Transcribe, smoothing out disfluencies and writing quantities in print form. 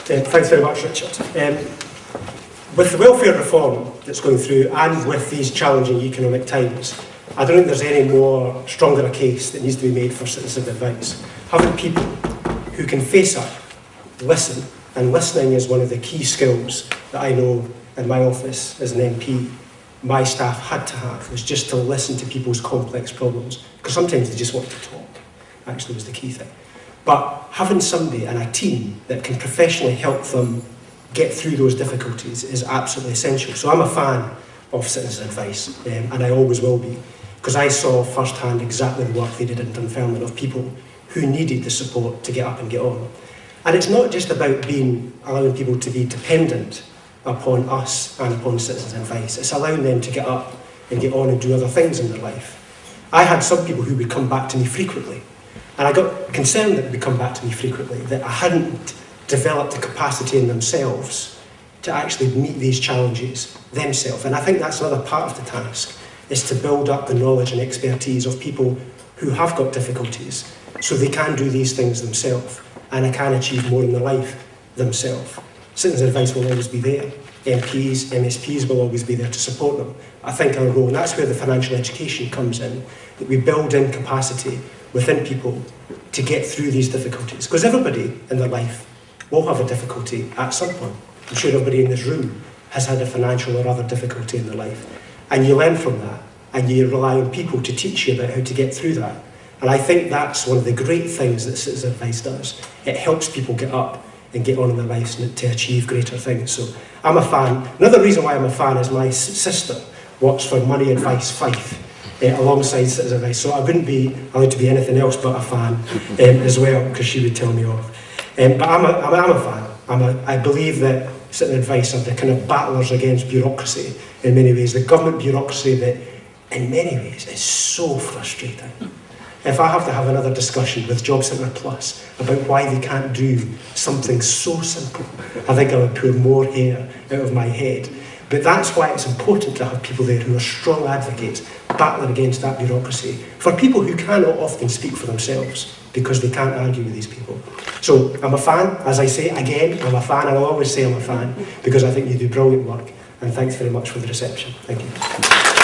Thanks very much, Richard. With the welfare reform that's going through and with these challenging economic times, I don't think there's any more stronger a case that needs to be made for citizen advice. Having people who can face up, listen, and listening is one of the key skills that I know in my office as an MP, my staff had to have, was just to listen to people's complex problems, because sometimes they just want to talk, actually was the key thing. But having somebody and a team that can professionally help them get through those difficulties is absolutely essential. So I'm a fan of citizen advice, and I always will be, because I saw firsthand exactly the work they did in Dunfermline of people who needed the support to get up and get on. And it's not just about allowing people to be dependent upon us and upon citizens' advice. It's allowing them to get up and get on and do other things in their life. I had some people who would come back to me frequently, and I got concerned that they would come back to me frequently, that I hadn't developed the capacity in themselves to actually meet these challenges themselves. And I think that's another part of the task, is to build up the knowledge and expertise of people who have got difficulties so they can do these things themselves and can achieve more in their life themselves. Citizens' advice will always be there. MPs, MSPs will always be there to support them. I think our role, and that's where the financial education comes in, that we build in capacity within people to get through these difficulties. Because everybody in their life will have a difficulty at some point. I'm sure everybody in this room has had a financial or other difficulty in their life. And you learn from that, and you rely on people to teach you about how to get through that. And I think that's one of the great things that citizen advice does. It helps people get up and get on in their lives and to achieve greater things. So I'm a fan. Another reason why I'm a fan is my sister works for Money Advice Fife alongside citizen advice. So I wouldn't be allowed to be anything else but a fan as well, because she would tell me off. But I'm a fan. I believe that citizen advice are the kind of battlers against bureaucracy in many ways. The government bureaucracy that in many ways is so frustrating. If I have to have another discussion with Job Centre Plus about why they can't do something so simple, I think I would pull more hair out of my head. But that's why it's important to have people there who are strong advocates, battling against that bureaucracy, for people who cannot often speak for themselves, because they can't argue with these people. So I'm a fan, as I say, again, I'm a fan, and I'll always say I'm a fan, because I think you do brilliant work, and thanks very much for the reception. Thank you.